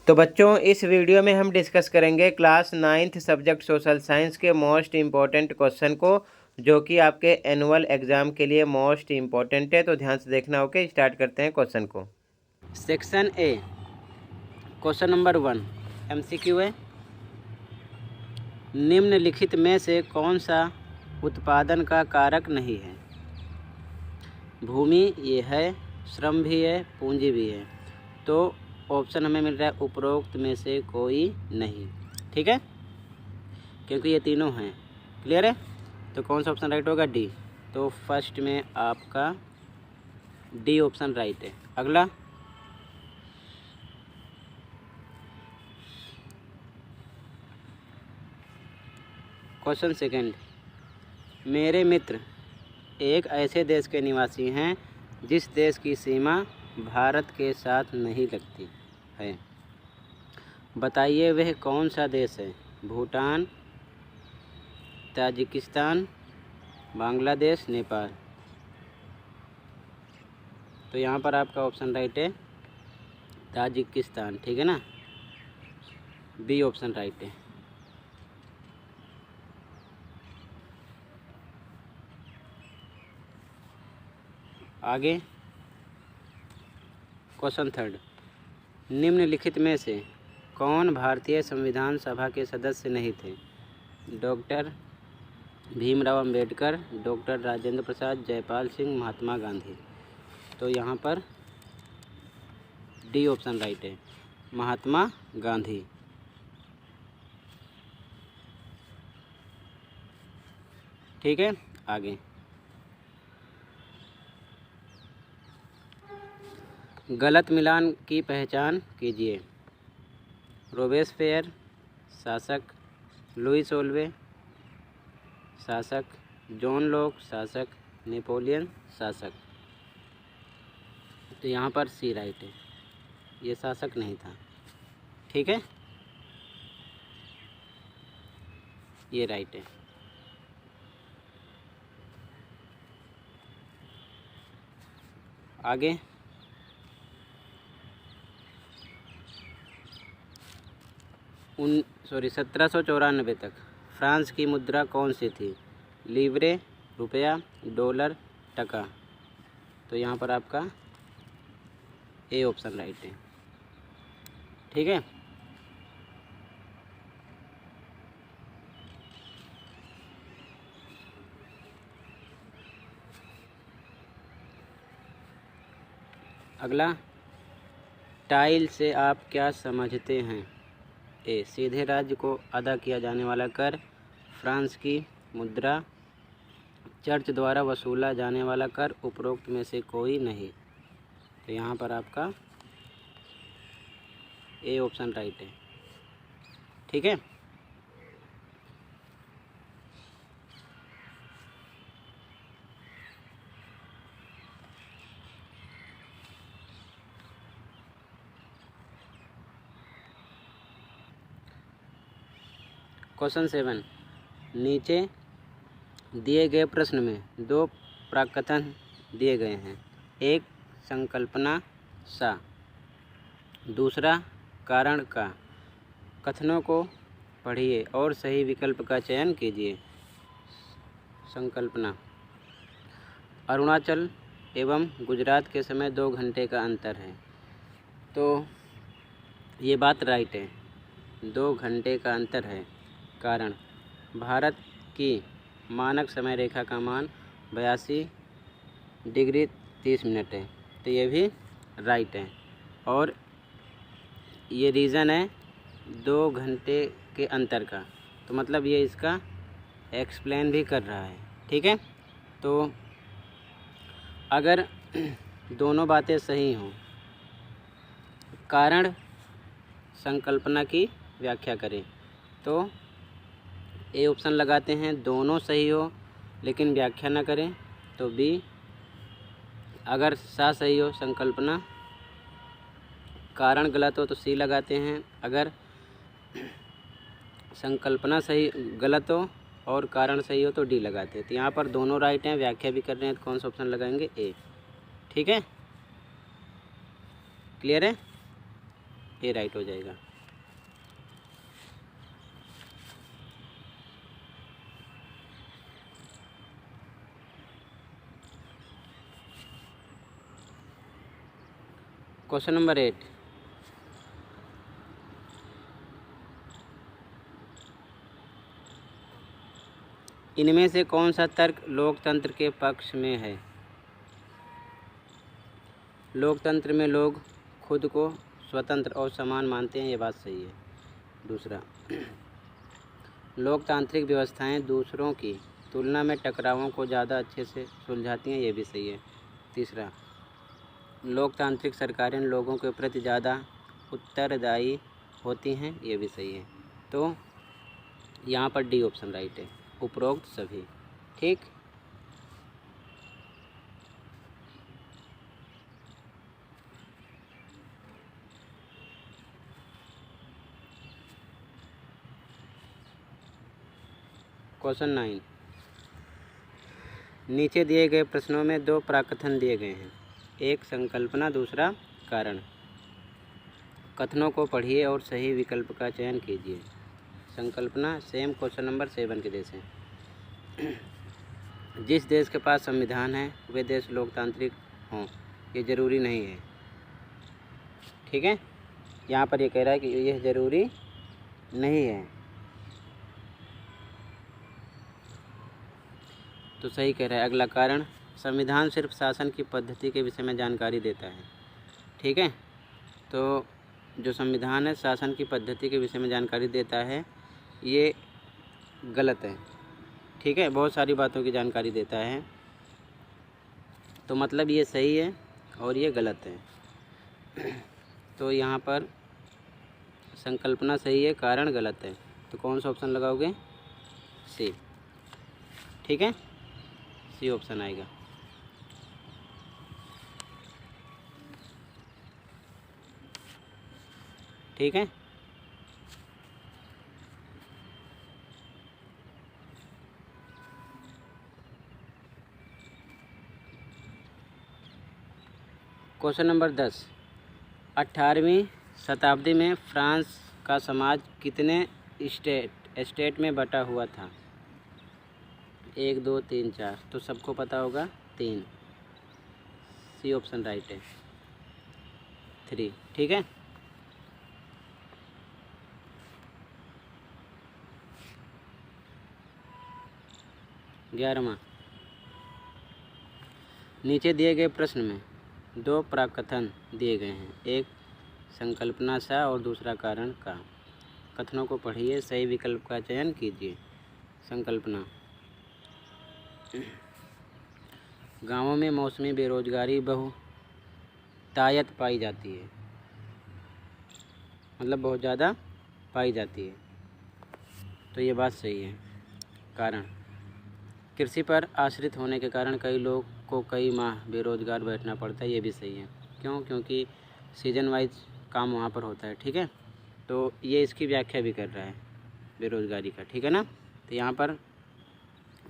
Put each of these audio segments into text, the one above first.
तो बच्चों, इस वीडियो में हम डिस्कस करेंगे class 9th subject social science के मोस्ट इम्पॉर्टेंट क्वेश्चन को, जो कि आपके एनुअल एग्जाम के लिए मोस्ट इम्पॉर्टेंट है। तो ध्यान से देखना। ओके, स्टार्ट करते हैं क्वेश्चन को। Section A, question number 1 MCQ है। निम्नलिखित में से कौन सा उत्पादन का कारक नहीं है? भूमि ये है, श्रम भी है, पूंजी भी है। तो ऑप्शन हमें मिल रहा है उपरोक्त में से कोई नहीं। ठीक है, क्योंकि ये तीनों हैं। क्लियर है? तो कौन सा ऑप्शन राइट होगा? डी। तो फर्स्ट में आपका डी ऑप्शन राइट है। अगला क्वेश्चन सेकंड, मेरे मित्र एक ऐसे देश के निवासी हैं जिस देश की सीमा भारत के साथ नहीं लगती है। बताइए वह कौन सा देश है? भूटान, ताजिकिस्तान, बांग्लादेश, नेपाल। तो यहाँ पर आपका ऑप्शन राइट है ताजिकिस्तान। ठीक है ना, बी ऑप्शन राइट है। आगे क्वेश्चन थर्ड, निम्नलिखित में से कौन भारतीय संविधान सभा के सदस्य नहीं थे? Doctor Bhimrao Ambedkar, doctor Rajendra Prasad, Jaipal Singh, Mahatma Gandhi. तो यहाँ पर डी ऑप्शन राइट है, महात्मा गांधी। ठीक है, आगे गलत मिलान की पहचान कीजिए। रोबेस्पियर शासक, लुईस ओल्वे शासक, जॉन लॉक शासक, नेपोलियन शासक। तो यहाँ पर सी राइट है, ये शासक नहीं था। ठीक है, ये राइट है। आगे 1794 तक फ्रांस की मुद्रा कौन सी थी? लीवरे, रुपया, डॉलर, टका। तो यहाँ पर आपका ए ऑप्शन राइट है। ठीक है, अगला टाइल से आप क्या समझते हैं? ए सीधे राज्य को अदा किया जाने वाला कर, फ्रांस की मुद्रा, चर्च द्वारा वसूला जाने वाला कर, उपरोक्त में से कोई नहीं। तो यहाँ पर आपका ए ऑप्शन राइट है। ठीक है, क्वेश्चन 7, नीचे दिए गए प्रश्न में दो प्राकथन दिए गए हैं। एक संकल्पना सा, दूसरा कारण का। कथनों को पढ़िए और सही विकल्प का चयन कीजिए। संकल्पना, अरुणाचल एवं गुजरात के समय 2 घंटे का अंतर है। तो ये बात राइट है, 2 घंटे का अंतर है। कारण, भारत की मानक समय रेखा का मान 82 डिग्री 30 मिनट है। तो ये भी राइट है। और ये रीज़न है 2 घंटे के अंतर का, तो मतलब ये इसका एक्सप्लेन भी कर रहा है। ठीक है, तो अगर दोनों बातें सही हों, कारण संकल्पना की व्याख्या करें, तो ए ऑप्शन लगाते हैं। दोनों सही हो लेकिन व्याख्या ना करें तो बी। अगर सा सही हो, संकल्पना, कारण गलत हो तो सी लगाते हैं। अगर संकल्पना सही गलत हो और कारण सही हो तो डी लगाते हैं। तो यहाँ पर दोनों राइट हैं, व्याख्या भी कर रहे हैं, तो कौन सा ऑप्शन लगाएंगे? ए। ठीक है, क्लियर है? ये राइट हो जाएगा। क्वेश्चन नंबर 8, इनमें से कौन सा तर्क लोकतंत्र के पक्ष में है? लोकतंत्र में लोग खुद को स्वतंत्र और समान मानते हैं, ये बात सही है। दूसरा, लोकतांत्रिक व्यवस्थाएं दूसरों की तुलना में टकरावों को ज़्यादा अच्छे से सुलझाती हैं, ये भी सही है। तीसरा, लोकतांत्रिक सरकारें लोगों के प्रति ज़्यादा उत्तरदायी होती हैं, ये भी सही है। तो यहाँ पर डी ऑप्शन राइट है, उपरोक्त सभी। ठीक, क्वेश्चन 9, नीचे दिए गए प्रश्नों में दो प्राकथन दिए गए हैं, एक संकल्पना, दूसरा कारण। कथनों को पढ़िए और सही विकल्प का चयन कीजिए। संकल्पना सेम क्वेश्चन नंबर 7 के जैसे। जिस देश के पास संविधान है वे देश लोकतांत्रिक हों, ये ज़रूरी नहीं है। ठीक है, यहाँ पर ये कह रहा है कि यह ज़रूरी नहीं है, तो सही कह रहा है। अगला कारण, संविधान सिर्फ शासन की पद्धति के विषय में जानकारी देता है। ठीक है, तो जो संविधान है शासन की पद्धति के विषय में जानकारी देता है, ये गलत है। ठीक है, बहुत सारी बातों की जानकारी देता है, तो मतलब ये सही है और ये गलत है। तो यहाँ पर संकल्पना सही है, कारण गलत है, तो कौन सा ऑप्शन लगाओगे? सी। ठीक है, सी ऑप्शन आएगा। ठीक है, क्वेश्चन नंबर 10, 18वीं शताब्दी में फ्रांस का समाज कितने स्टेट में बटा हुआ था? 1 2 3 4, तो सबको पता होगा 3। सी ऑप्शन राइट है, 3। ठीक है, ग्यारहवां, नीचे दिए गए प्रश्न में दो प्राकथन दिए गए हैं, एक संकल्पना सा और दूसरा कारण का। कथनों को पढ़िए, सही विकल्प का चयन कीजिए। संकल्पना, गांवों में मौसमी बेरोजगारी बहुतायत पाई जाती है, मतलब बहुत ज़्यादा पाई जाती है, तो ये बात सही है। कारण, कृषि पर आश्रित होने के कारण कई लोग को कई माह बेरोजगार बैठना पड़ता है, ये भी सही है। क्यों? क्योंकि सीजन वाइज काम वहाँ पर होता है। ठीक है, तो ये इसकी व्याख्या भी कर रहा है बेरोजगारी का। ठीक है ना, तो यहाँ पर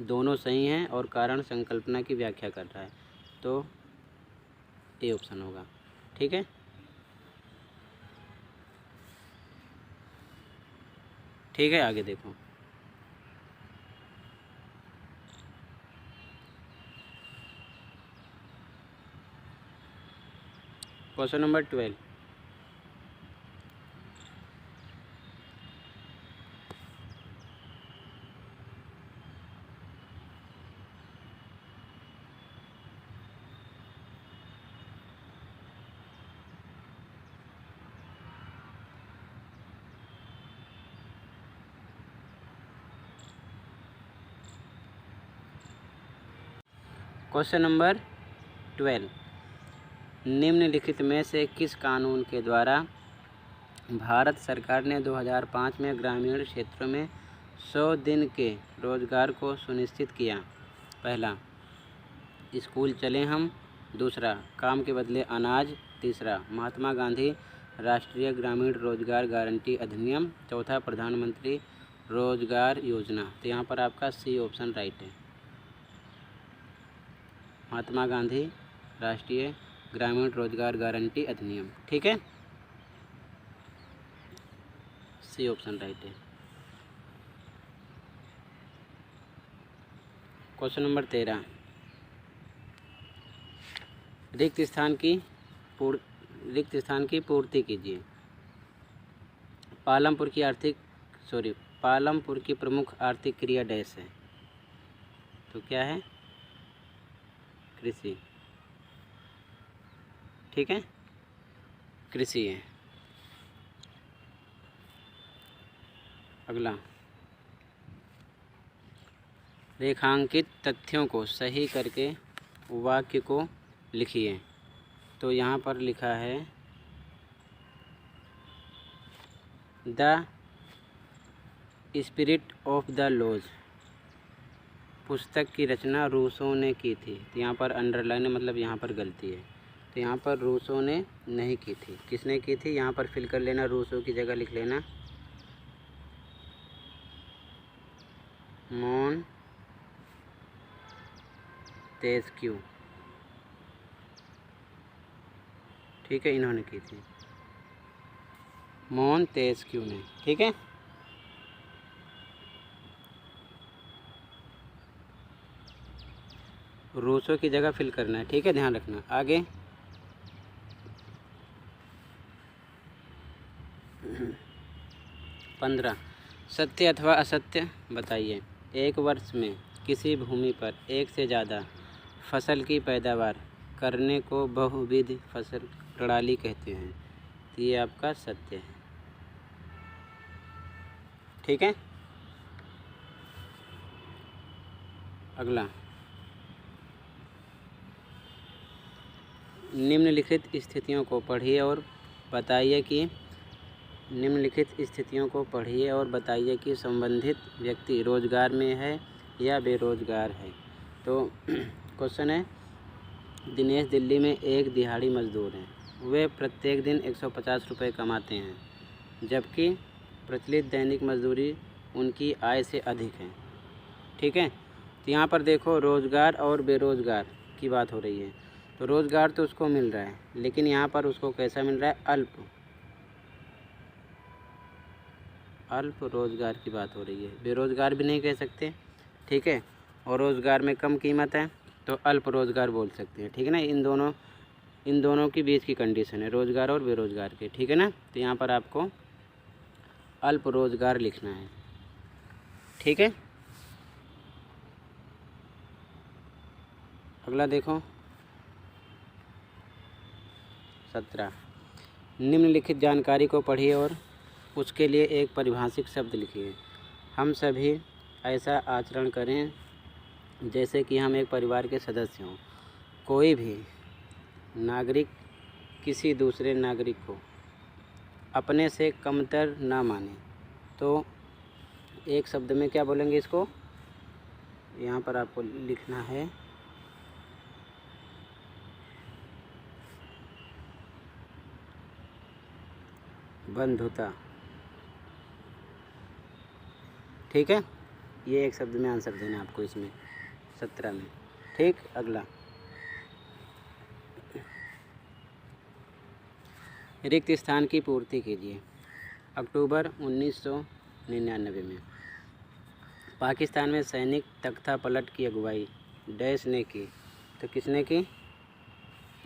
दोनों सही हैं और कारण संकल्पना की व्याख्या कर रहा है, तो ए ऑप्शन होगा। ठीक है, ठीक है, आगे देखो। क्वेश्चन नंबर 12, क्वेश्चन नंबर 12, निम्नलिखित में से किस कानून के द्वारा भारत सरकार ने 2005 में ग्रामीण क्षेत्रों में 100 दिन के रोजगार को सुनिश्चित किया? पहला, स्कूल चले हम। दूसरा, काम के बदले अनाज। तीसरा, महात्मा गांधी राष्ट्रीय ग्रामीण रोजगार गारंटी अधिनियम। चौथा, प्रधानमंत्री रोजगार योजना। तो यहाँ पर आपका सी ऑप्शन राइट है, महात्मा गांधी राष्ट्रीय ग्रामीण रोजगार गारंटी अधिनियम। ठीक है, सी ऑप्शन राइट है। क्वेश्चन नंबर 13, रिक्त स्थान की पूर्ति कीजिए। पालमपुर की प्रमुख आर्थिक क्रिया डैश है। तो क्या है? कृषि। ठीक है, कृषि है। अगला, रेखांकित तथ्यों को सही करके वाक्य को लिखिए। तो यहाँ पर लिखा है the spirit of the laws पुस्तक की रचना रूसो ने की थी। तो यहाँ पर अंडरलाइन मतलब यहाँ पर गलती है। तो यहाँ पर रूसो ने नहीं की थी, किसने की थी? यहाँ पर फिल कर लेना, रूसो की जगह लिख लेना मोंतेस्क्यू। ठीक है, इन्होंने की थी, मोंतेस्क्यू ने। ठीक है, रूसो की जगह फिल करना है। ठीक है, ध्यान रखना। आगे 15, सत्य अथवा असत्य बताइए। एक वर्ष में किसी भूमि पर एक से ज़्यादा फसल की पैदावार करने को बहुविध फसल प्रणाली कहते हैं। तो ये आपका सत्य है। ठीक है, अगला, निम्नलिखित स्थितियों को पढ़िए और बताइए कि संबंधित व्यक्ति रोजगार में है या बेरोजगार है। तो क्वेश्चन है, दिनेश दिल्ली में एक दिहाड़ी मजदूर हैं। वे प्रत्येक दिन 150 रुपये कमाते हैं, जबकि प्रचलित दैनिक मजदूरी उनकी आय से अधिक है। ठीक है, तो यहाँ पर देखो रोज़गार और बेरोज़गार की बात हो रही है। तो रोज़गार तो उसको मिल रहा है, लेकिन यहाँ पर उसको कैसा मिल रहा है? अल्प रोज़गार की बात हो रही है। बेरोज़गार भी नहीं कह सकते। ठीक है, और रोज़गार में कम कीमत है तो अल्प रोज़गार बोल सकते हैं। ठीक है ना, इन दोनों के बीच की कंडीशन है, रोज़गार और बेरोज़गार के। ठीक है ना, तो यहाँ पर आपको अल्प रोज़गार लिखना है। ठीक है, अगला देखो 17, निम्नलिखित जानकारी को पढ़िए और उसके लिए एक परिभाषित शब्द लिखिए। हम सभी ऐसा आचरण करें जैसे कि हम एक परिवार के सदस्य हों। कोई भी नागरिक किसी दूसरे नागरिक को अपने से कमतर ना माने। तो एक शब्द में क्या बोलेंगे इसको? यहाँ पर आपको लिखना है बंधुता। ठीक है, ये एक शब्द में आंसर देना आपको इसमें 17 में। ठीक, अगला, रिक्त स्थान की पूर्ति कीजिए। अक्टूबर 1999 में पाकिस्तान में सैनिक तख्ता पलट की अगुवाई डैश ने की। तो किसने की?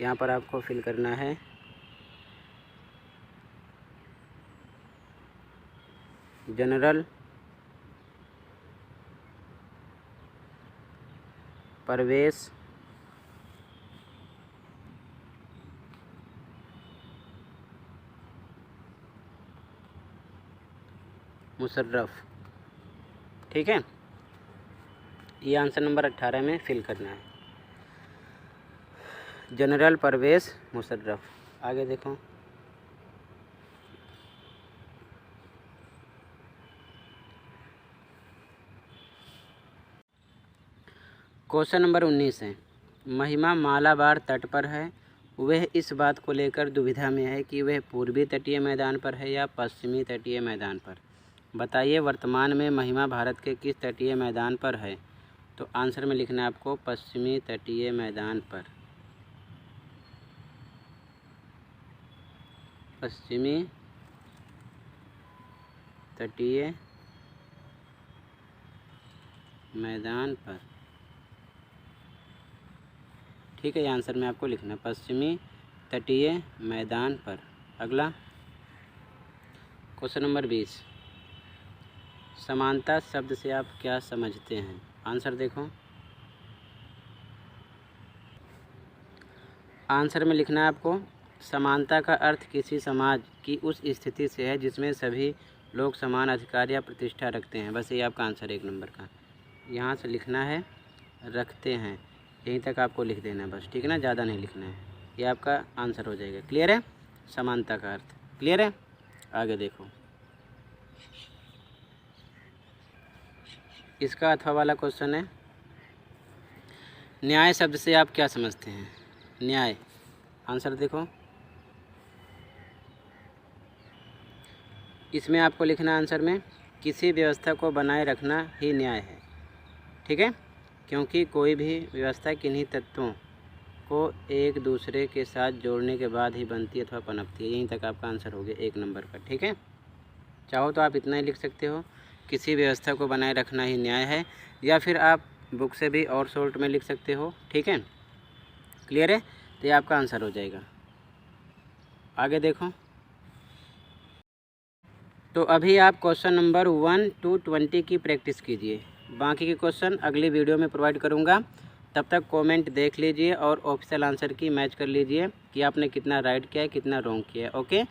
यहाँ पर आपको फिल करना है जनरल परवेज़ मुशर्रफ। ठीक है, ये आंसर नंबर 18 में फिल करना है, जनरल परवेज़ मुशर्रफ। आगे देखो क्वेश्चन नंबर 19 है, महिमा मालाबार तट पर है। वह इस बात को लेकर दुविधा में है कि वह पूर्वी तटीय मैदान पर है या पश्चिमी तटीय मैदान पर। बताइए वर्तमान में महिमा भारत के किस तटीय मैदान पर है। तो आंसर में लिखना है आपको पश्चिमी तटीय मैदान पर। पश्चिमी तटीय मैदान पर। ठीक है, ये आंसर में आपको लिखना है, पश्चिमी तटीय मैदान पर। अगला क्वेश्चन नंबर 20, समानता शब्द से आप क्या समझते हैं? आंसर देखो, आंसर में लिखना है आपको, समानता का अर्थ किसी समाज की उस स्थिति से है जिसमें सभी लोग समान अधिकार या प्रतिष्ठा रखते हैं। बस ये आपका आंसर 1 नंबर का। यहाँ से लिखना है रखते हैं, यहीं तक आपको लिख देना है बस, ठीक है ना, ज़्यादा नहीं लिखना है। ये आपका आंसर हो जाएगा। क्लियर है? समानता का अर्थ क्लियर है? आगे देखो, इसका अथवा वाला क्वेश्चन है, न्याय शब्द से आप क्या समझते हैं? न्याय, आंसर देखो, इसमें आपको लिखना आंसर में, किसी व्यवस्था को बनाए रखना ही न्याय है। ठीक है, क्योंकि कोई भी व्यवस्था किन्हीं तत्वों को एक दूसरे के साथ जोड़ने के बाद ही बनती अथवा पनपती है। यहीं तक आपका आंसर हो गया 1 नंबर का। ठीक है, चाहो तो आप इतना ही लिख सकते हो, किसी व्यवस्था को बनाए रखना ही न्याय है, या फिर आप बुक से भी और शॉर्ट में लिख सकते हो। ठीक है, क्लियर है? तो ये आपका आंसर हो जाएगा। आगे देखो, तो अभी आप क्वेश्चन नंबर 1 to 20 की प्रैक्टिस कीजिए। बाकी के क्वेश्चन अगली वीडियो में प्रोवाइड करूँगा। तब तक कमेंट देख लीजिए और ऑफिशियल आंसर की मैच कर लीजिए कि आपने कितना राइट किया है, कितना रॉन्ग किया है। ओके।